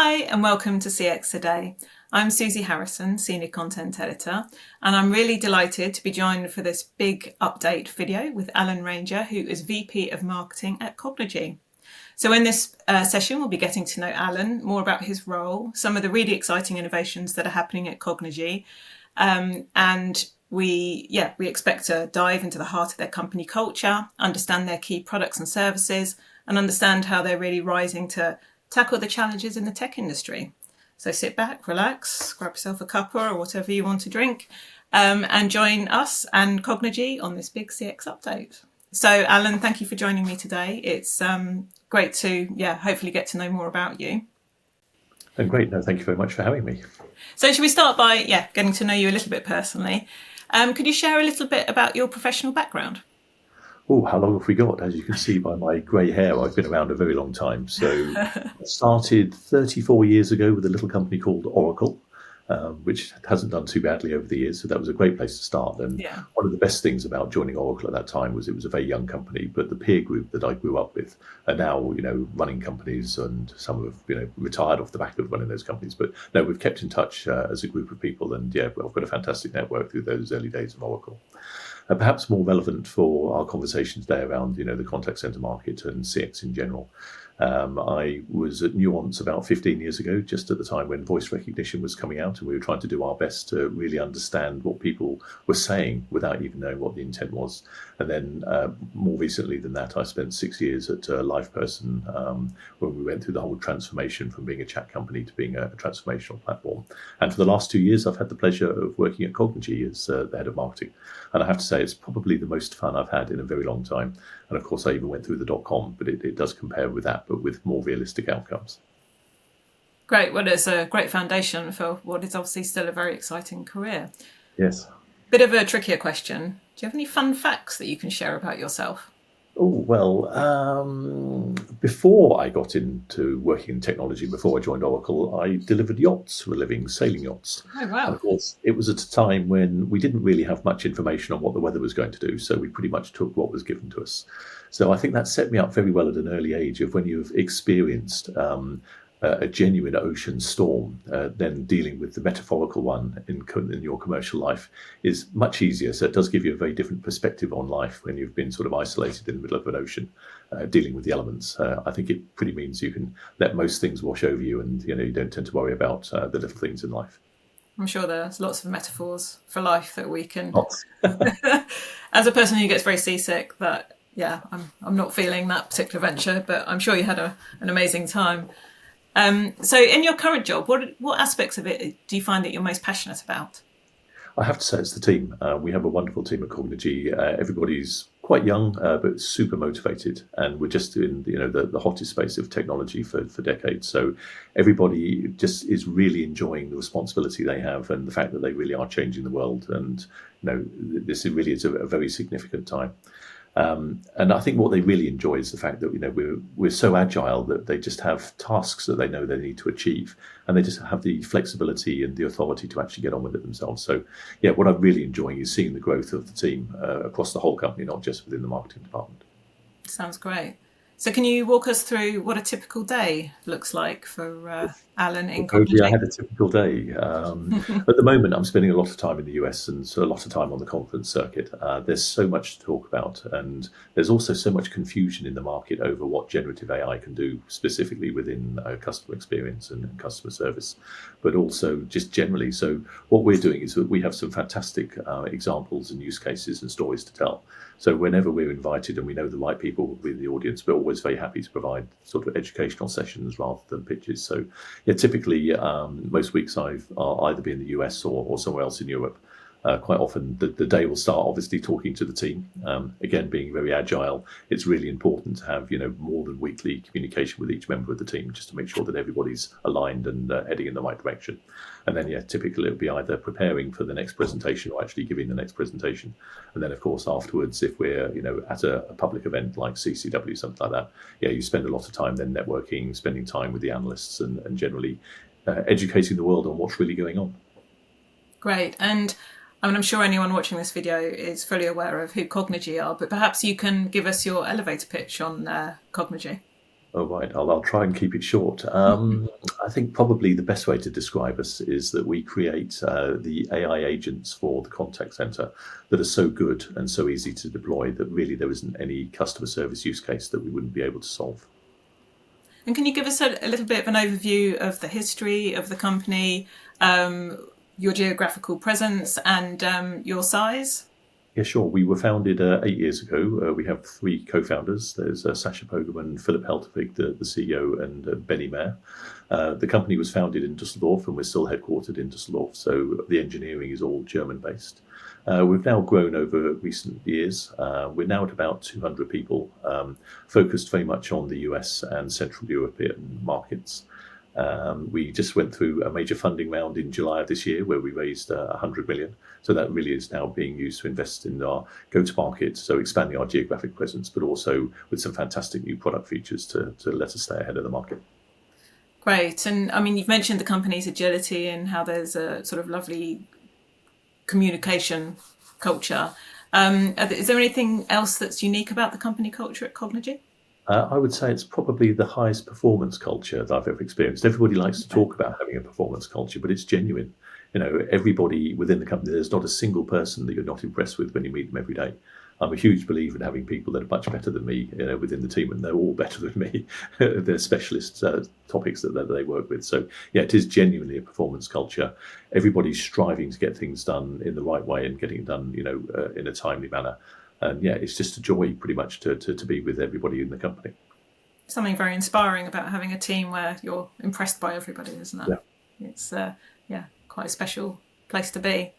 Hi and welcome to CX Today. I'm Susie Harrison, Senior Content Editor, and I'm really delighted to be joined for this big update video with Alan Ranger, who is VP of Marketing at Cognigy. So in this session, we'll be getting to know Alan, more about his role, some of the really exciting innovations that are happening at Cognigy, and we expect to dive into the heart of their company culture, understand their key products and services, and understand how they're really rising to tackle the challenges in the tech industry. So sit back, relax, grab yourself a cuppa or whatever you want to drink, and join us and Cognigy on this big CX update. So Alan, thank you for joining me today. It's great to hopefully get to know more about you. Great. No, thank you very much for having me. So should we start by getting to know you a little bit personally? Could you share a little bit about your professional background? Oh, how long have we got? As you can see by my grey hair, I've been around a very long time. So I started 34 years ago with a little company called Oracle, which hasn't done too badly over the years. So that was a great place to start. And one of the best things about joining Oracle at that time was it was a very young company, but the peer group that I grew up with are now, running companies, and some have, retired off the back of running those companies. But no, we've kept in touch as a group of people. And I've got a fantastic network through those early days of Oracle. Perhaps more relevant for our conversation today around, the contact center market and CX in general. I was at Nuance about 15 years ago, just at the time when voice recognition was coming out, and we were trying to do our best to really understand what people were saying without even knowing what the intent was. And then more recently than that, I spent 6 years at LivePerson, when we went through the whole transformation from being a chat company to being a transformational platform. And for the last 2 years, I've had the pleasure of working at Cognigy as the head of marketing. And I have to say, it's probably the most fun I've had in a very long time. And of course, I even went through the .com, but it does compare with that, but with more realistic outcomes. Great. Well, it's a great foundation for what is obviously still a very exciting career. Yes. Bit of a trickier question. Do you have any fun facts that you can share about yourself? Oh, well, before I got into working in technology, before I joined Oracle, I delivered yachts for a living, sailing yachts. Oh, wow. And of course, it was at a time when we didn't really have much information on what the weather was going to do, so we pretty much took what was given to us. So I think that set me up very well at an early age of when you've experienced a genuine ocean storm, then dealing with the metaphorical one in your commercial life is much easier. So it does give you a very different perspective on life when you've been sort of isolated in the middle of an ocean, dealing with the elements. I think it pretty means you can let most things wash over you, and you don't tend to worry about the little things in life. I'm sure there's lots of metaphors for life that we can, as a person who gets very seasick, that I'm not feeling that particular venture, but I'm sure you had an amazing time. So in your current job, what aspects of it do you find that you're most passionate about? I have to say it's the team. We have a wonderful team at Cognigy. Everybody's quite young, but super motivated. And we're just in the hottest space of technology for decades. So everybody just is really enjoying the responsibility they have and the fact that they really are changing the world. And this really is a very significant time. And I think what they really enjoy is the fact that we're so agile that they just have tasks that they know they need to achieve, and they just have the flexibility and the authority to actually get on with it themselves. So what I'm really enjoying is seeing the growth of the team across the whole company, not just within the marketing department. Sounds great. So can you walk us through what a typical day looks like for Alan in Cognigy? I had a typical day. At the moment, I'm spending a lot of time in the US and so a lot of time on the conference circuit. There's so much to talk about, and there's also so much confusion in the market over what generative AI can do specifically within customer experience and customer service, but also just generally. So what we're doing is that we have some fantastic examples and use cases and stories to tell. So whenever we're invited and we know the right people will be in the audience, we're always very happy to provide sort of educational sessions rather than pitches. So typically most weeks I'll either be in the US or somewhere else in Europe. Quite often the day will start obviously talking to the team. Again, being very agile, it's really important to have more than weekly communication with each member of the team, just to make sure that everybody's aligned and heading in the right direction. And then typically it'll be either preparing for the next presentation or actually giving the next presentation. And then of course afterwards, if we're at a public event like CCW, something like that, you spend a lot of time then networking, spending time with the analysts, and generally educating the world on what's really going on. Great. And I'm sure anyone watching this video is fully aware of who Cognigy are, but perhaps you can give us your elevator pitch on Cognigy. Oh, right. I'll try and keep it short. I think probably the best way to describe us is that we create the AI agents for the contact center that are so good and so easy to deploy that really there isn't any customer service use case that we wouldn't be able to solve. And can you give us a little bit of an overview of the history of the company, your geographical presence, and your size? Yeah, sure. We were founded 8 years ago. We have three co-founders. There's Sasha Poggeman, Philip Heltevig, the CEO, and Benny Mayer. The company was founded in Düsseldorf, and we're still headquartered in Düsseldorf, so the engineering is all German-based. We've now grown over recent years. We're now at about 200 people, focused very much on the US and Central European markets. We just went through a major funding round in July of this year where we raised 100 million. So that really is now being used to invest in our go-to-market, so expanding our geographic presence, but also with some fantastic new product features to let us stay ahead of the market. Great. And I mean, you've mentioned the company's agility and how there's a sort of lovely communication culture. Is there anything else that's unique about the company culture at Cognigy? I would say it's probably the highest performance culture that I've ever experienced. Everybody likes to talk about having a performance culture, but it's genuine. Everybody within the company, there's not a single person that you're not impressed with when you meet them every day. I'm a huge believer in having people that are much better than me, within the team, and they're all better than me. They're specialist topics that they work with. So yeah, it is genuinely a performance culture. Everybody's striving to get things done in the right way and getting it done, in a timely manner. And yeah, it's just a joy pretty much to be with everybody in the company. Something very inspiring about having a team where you're impressed by everybody, isn't it? Yeah. It's quite a special place to be.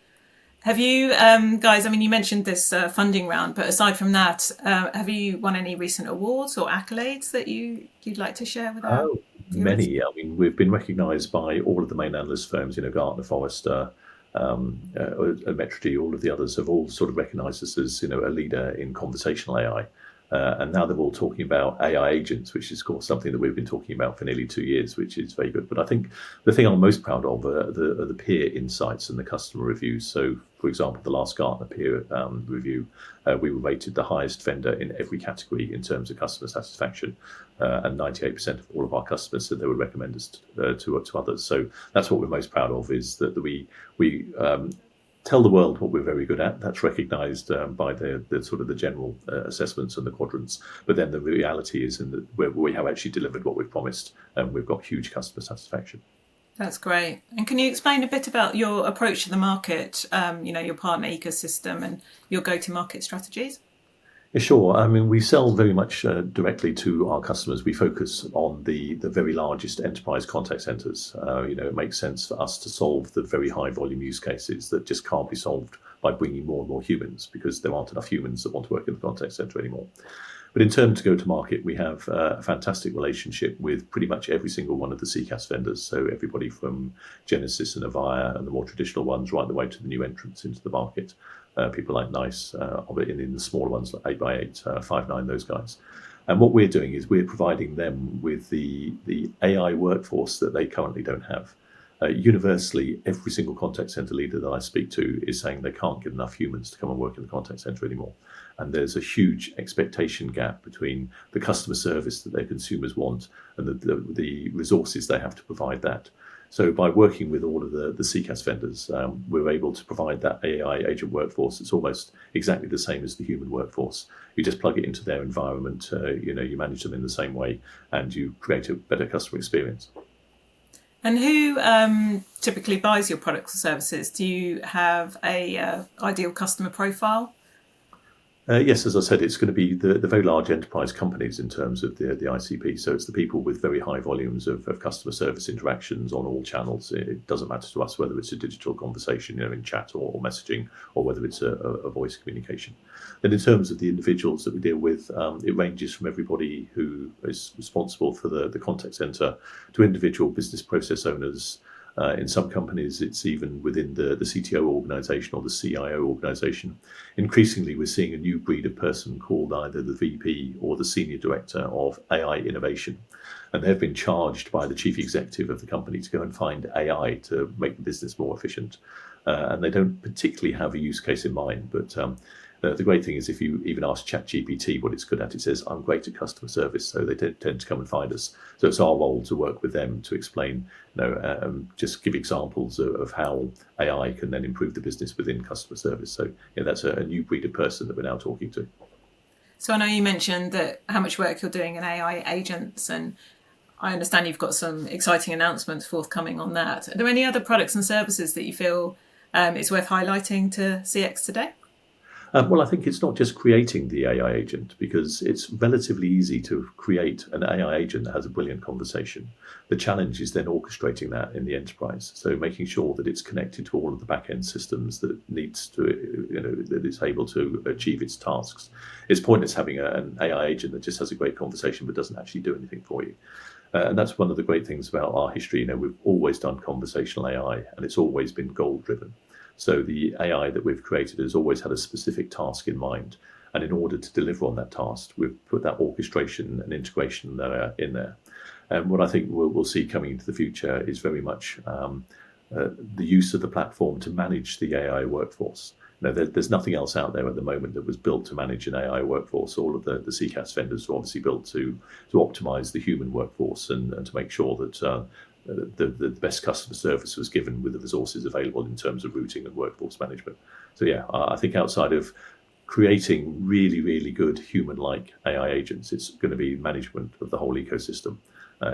Have you guys, I mean, you mentioned this funding round, but aside from that, have you won any recent awards or accolades that you'd like to share with our viewers? Many. I mean, we've been recognised by all of the main analyst firms, Gartner, Forrester, Metrigy, all of the others have all sort of recognised us as, a leader in conversational AI. And now they're all talking about AI agents, which is, of course, something that we've been talking about for nearly 2 years, which is very good. But I think the thing I'm most proud of are the peer insights and the customer reviews. So, for example, the last Gartner peer review, we were rated the highest vendor in every category in terms of customer satisfaction. And 98% of all of our customers said they would recommend us to others. So that's what we're most proud of, is that we tell the world what we're very good at. That's recognised by the sort of the general assessments and the quadrants. But then the reality is where we have actually delivered what we've promised, and we've got huge customer satisfaction. That's great. And can you explain a bit about your approach to the market, your partner ecosystem and your go-to-market strategies? Yeah, sure. I mean, we sell very much directly to our customers. We focus on the very largest enterprise contact centers. It makes sense for us to solve the very high volume use cases that just can't be solved by bringing more and more humans, because there aren't enough humans that want to work in the contact center anymore. But in terms of go-to-market, we have a fantastic relationship with pretty much every single one of the CCaaS vendors. So everybody from Genesys and Avaya and the more traditional ones right the way to the new entrants into the market. People like NICE, in the smaller ones like 8x8, Five9, those guys. And what we're doing is we're providing them with the AI workforce that they currently don't have. Universally, every single contact center leader that I speak to is saying they can't get enough humans to come and work in the contact center anymore. And there's a huge expectation gap between the customer service that their consumers want and the resources they have to provide that. So by working with all of the CCaaS vendors, we're able to provide that AI agent workforce. It's almost exactly the same as the human workforce. You just plug it into their environment, you manage them in the same way, and you create a better customer experience. And who typically buys your products or services? Do you have a ideal customer profile? Yes, as I said, it's going to be the very large enterprise companies in terms of the ICP. So it's the people with very high volumes of customer service interactions on all channels. It doesn't matter to us whether it's a digital conversation, in chat or messaging, or whether it's a voice communication. Then in terms of the individuals that we deal with, it ranges from everybody who is responsible for the contact center to individual business process owners. In some companies, it's even within the CTO organization or the CIO organization. Increasingly, we're seeing a new breed of person called either the VP or the senior director of AI innovation. And they've been charged by the chief executive of the company to go and find AI to make the business more efficient. And they don't particularly have a use case in mind, but The great thing is if you even ask ChatGPT what it's good at, it says, I'm great at customer service. So they tend to come and find us. So it's our role to work with them to explain, just give examples of how AI can then improve the business within customer service. So that's a new breed of person that we're now talking to. So I know you mentioned that how much work you're doing in AI agents, and I understand you've got some exciting announcements forthcoming on that. Are there any other products and services that you feel it's worth highlighting to CX today? Well, I think it's not just creating the AI agent, because it's relatively easy to create an AI agent that has a brilliant conversation. The challenge is then orchestrating that in the enterprise. So making sure that it's connected to all of the back-end systems that needs to, that it's able to achieve its tasks. It's pointless having an AI agent that just has a great conversation but doesn't actually do anything for you. And that's one of the great things about our history. We've always done conversational AI, and it's always been goal-driven. So the AI that we've created has always had a specific task in mind. And in order to deliver on that task, we've put that orchestration and integration in there. And what I think we'll see coming into the future is very much the use of the platform to manage the AI workforce. There's nothing else out there at the moment that was built to manage an AI workforce. All of the CCaaS vendors are obviously built to optimize the human workforce and to make sure that the best customer service was given with the resources available in terms of routing and workforce management. So I think outside of creating really, really good human-like AI agents, it's going to be management of the whole ecosystem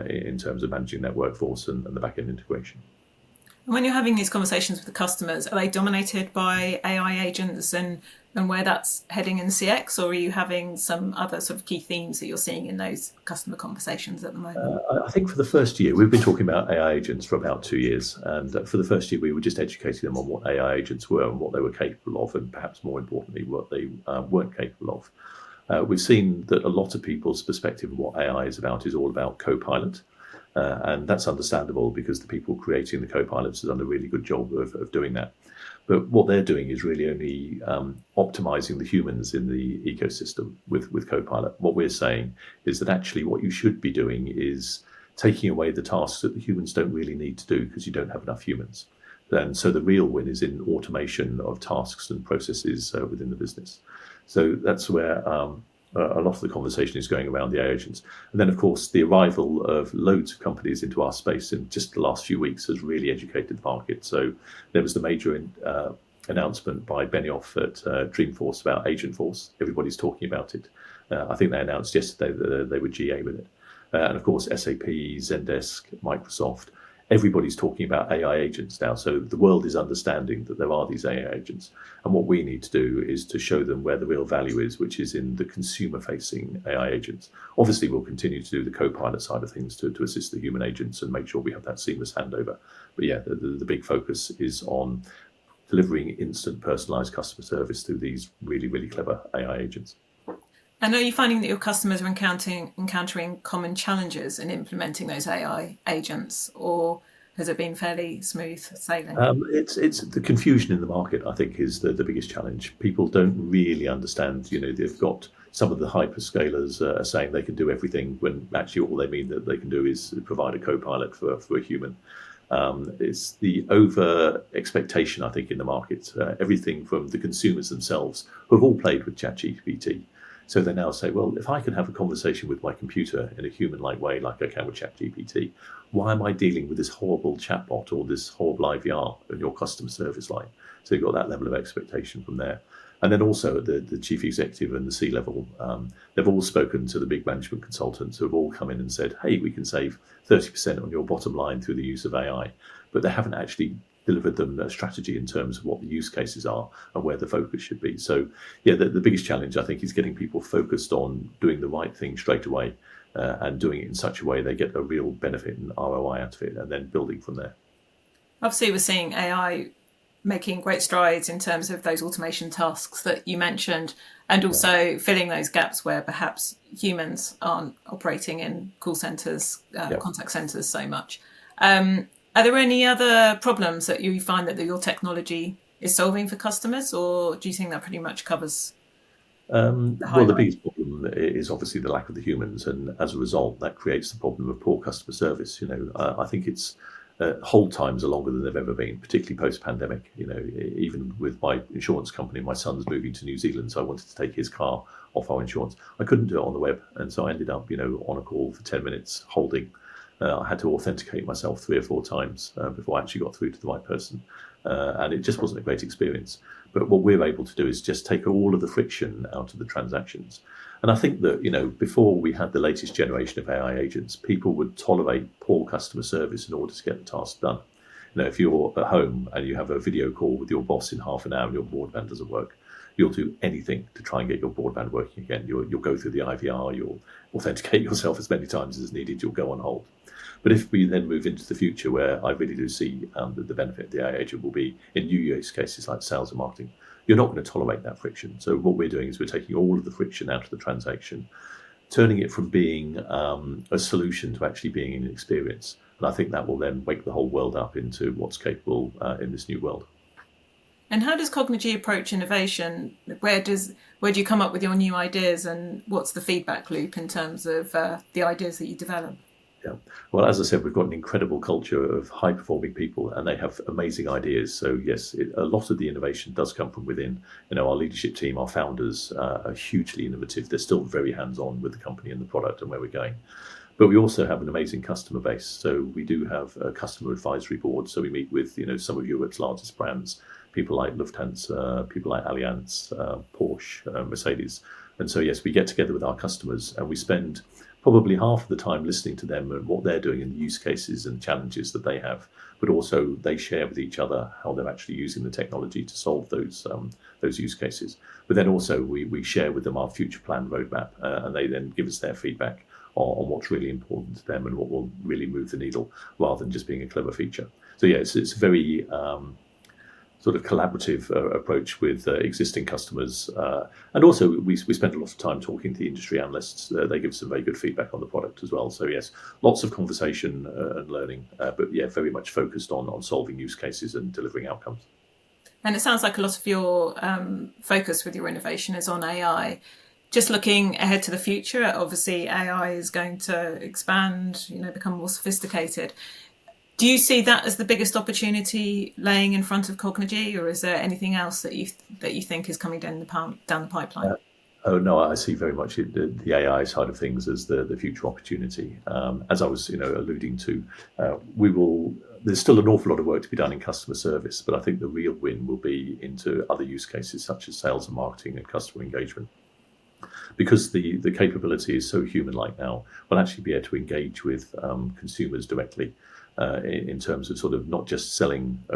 in terms of managing that workforce and the back-end integration. When you're having these conversations with the customers, are they dominated by AI agents and where that's heading in CX, or are you having some other sort of key themes that you're seeing in those customer conversations at the moment? I think for the first year, we've been talking about AI agents for about 2 years. And for the first year, we were just educating them on what AI agents were and what they were capable of, and perhaps more importantly, what they weren't capable of. We've seen that a lot of people's perspective of what AI is all about Copilot. And that's understandable because the people creating the Copilots have done a really good job of doing that. But what they're doing is really only optimizing the humans in the ecosystem with Copilot. What we're saying is that actually what you should be doing is taking away the tasks that the humans don't really need to do because you don't have enough humans. And so the real win is in automation of tasks and processes within the business. So that's where a lot of the conversation is going around the AI agents. And then, of course, the arrival of loads of companies into our space in just the last few weeks has really educated the market. So there was the major announcement by Benioff at Dreamforce about Agentforce. Everybody's talking about it. I think they announced yesterday that they were GA with it. And, of course, SAP, Zendesk, Microsoft, everybody's talking about AI agents now. So the world is understanding that there are these AI agents. And what we need to do is to show them where the real value is, which is in the consumer-facing AI agents. Obviously, we'll continue to do the Copilot side of things to assist the human agents and make sure we have that seamless handover. But the big focus is on delivering instant personalized customer service through these really, really clever AI agents. And are you finding that your customers are encountering common challenges in implementing those AI agents, or has it been fairly smooth sailing? It's the confusion in the market, I think, is the biggest challenge. People don't really understand. They've got some of the hyperscalers are saying they can do everything when actually all they mean that they can do is provide a Copilot for a human. It's the over expectation, I think, in the market. Everything from the consumers themselves who have all played with ChatGPT. So they now say, well, if I can have a conversation with my computer in a human-like way, like I can with ChatGPT, why am I dealing with this horrible chatbot or this horrible IVR in your customer service line? So you've got that level of expectation from there. And then also the chief executive and the C-level, they've all spoken to the big management consultants who have all come in and said, hey, we can save 30% on your bottom line through the use of AI. But they haven't actually delivered them a strategy in terms of what the use cases are and where the focus should be. So, the biggest challenge, I think, is getting people focused on doing the right thing straight away and doing it in such a way they get a real benefit and ROI out of it, and then building from there. Obviously, we're seeing AI making great strides in terms of those automation tasks that you mentioned, and also filling those gaps where perhaps humans aren't operating in call centres, contact centres so much. Are there any other problems that you find that your technology is solving for customers, or do you think that pretty much covers? The biggest problem is obviously the lack of the humans, and as a result, that creates the problem of poor customer service. I think it's hold times are longer than they've ever been, particularly post-pandemic. Even with my insurance company, my son's moving to New Zealand, so I wanted to take his car off our insurance. I couldn't do it on the web, and so I ended up, on a call for 10 minutes holding. I had to authenticate myself 3 or 4 times before I actually got through to the right person, and it just wasn't a great experience. But what we're able to do is just take all of the friction out of the transactions. And I think that, before we had the latest generation of AI agents, people would tolerate poor customer service in order to get the task done. If you're at home and you have a video call with your boss in half an hour and your broadband doesn't work, you'll do anything to try and get your broadband working again. You'll go through the IVR, you'll authenticate yourself as many times as needed, you'll go on hold. But if we then move into the future, where I really do see that the benefit of the AI agent will be in new use cases like sales and marketing, you're not going to tolerate that friction. So what we're doing is we're taking all of the friction out of the transaction, turning it from being a solution to actually being an experience. And I think that will then wake the whole world up into what's capable in this new world. And how does Cognigy approach innovation? Where do you come up with your new ideas, and what's the feedback loop in terms of the ideas that you develop? Yeah. Well, as I said, we've got an incredible culture of high-performing people, and they have amazing ideas. So yes, a lot of the innovation does come from within. Our leadership team, our founders, are hugely innovative. They're still very hands-on with the company and the product and where we're going. But we also have an amazing customer base. So we do have a customer advisory board. So we meet with some of Europe's largest brands, people like Lufthansa, people like Allianz, Porsche, Mercedes. And so yes, we get together with our customers and we spend probably half of the time listening to them and what they're doing in the use cases and challenges that they have, but also they share with each other how they're actually using the technology to solve those use cases. But then also we share with them our future plan roadmap, and they then give us their feedback on what's really important to them and what will really move the needle, rather than just being a clever feature. So yeah, it's a very sort of collaborative approach with existing customers. And also we spend a lot of time talking to the industry analysts. They give some very good feedback on the product as well. So yes, lots of conversation and learning, but yeah, very much focused on solving use cases and delivering outcomes. And it sounds like a lot of your focus with your innovation is on AI. Just looking ahead to the future, obviously AI is going to expand, become more sophisticated. Do you see that as the biggest opportunity laying in front of Cognigy, or is there anything else that you think is coming down the pipeline? Oh no, I see very much the AI side of things as the future opportunity. As I was alluding to, there's still an awful lot of work to be done in customer service, but I think the real win will be into other use cases such as sales and marketing and customer engagement. Because the capability is so human-like now, we'll actually be able to engage with consumers directly. In terms of sort of not just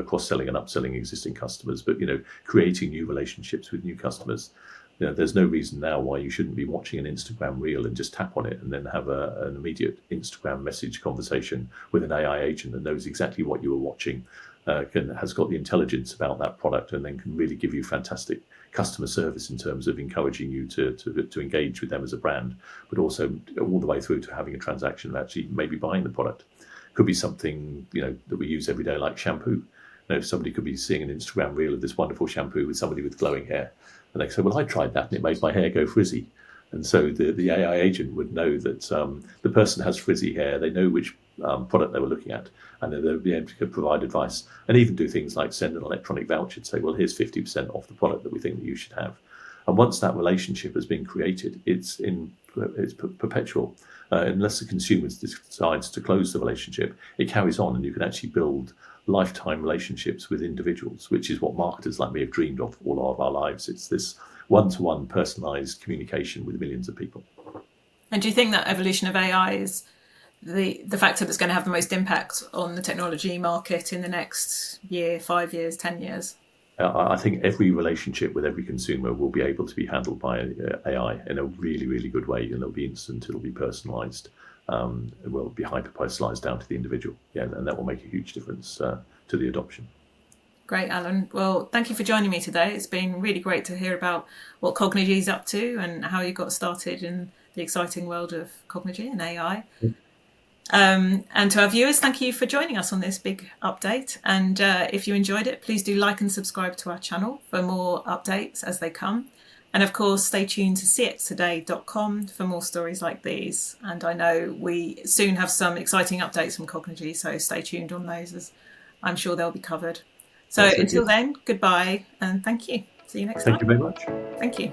cross-selling and upselling existing customers, but creating new relationships with new customers. There's no reason now why you shouldn't be watching an Instagram reel and just tap on it and then have an immediate Instagram message conversation with an AI agent that knows exactly what you were watching, has got the intelligence about that product, and then can really give you fantastic customer service in terms of encouraging you to engage with them as a brand, but also all the way through to having a transaction of actually maybe buying the product. Could be something that we use every day, like shampoo. Somebody could be seeing an Instagram reel of this wonderful shampoo with somebody with glowing hair, and they say, "Well, I tried that and it made my hair go frizzy." And so the AI agent would know that the person has frizzy hair. They know which product they were looking at, and then they'll be able to provide advice and even do things like send an electronic voucher to say, "Well, here's 50% off the product that we think that you should have." And once that relationship has been created, it's perpetual. Unless the consumer decides to close the relationship, it carries on, and you can actually build lifetime relationships with individuals, which is what marketers like me have dreamed of all of our lives. It's this one-to-one personalized communication with millions of people. And do you think that evolution of AI is the factor that's going to have the most impact on the technology market in the next year, 5 years, 10 years? I think every relationship with every consumer will be able to be handled by AI in a really, really good way. And it'll be instant, it'll be personalized, it will be hyper-personalized down to the individual. Yeah, and that will make a huge difference to the adoption. Great, Alan. Well, thank you for joining me today. It's been really great to hear about what Cognigy is up to and how you got started in the exciting world of Cognigy and AI. And to our viewers, thank you for joining us on this big update. And if you enjoyed it, please do like and subscribe to our channel for more updates as they come. And of course, stay tuned to cxtoday.com for more stories like these. And I know we soon have some exciting updates from Cognigy, so stay tuned on those, as I'm sure they'll be covered. So until then, goodbye and thank you. See you next time. Thank you very much. Thank you.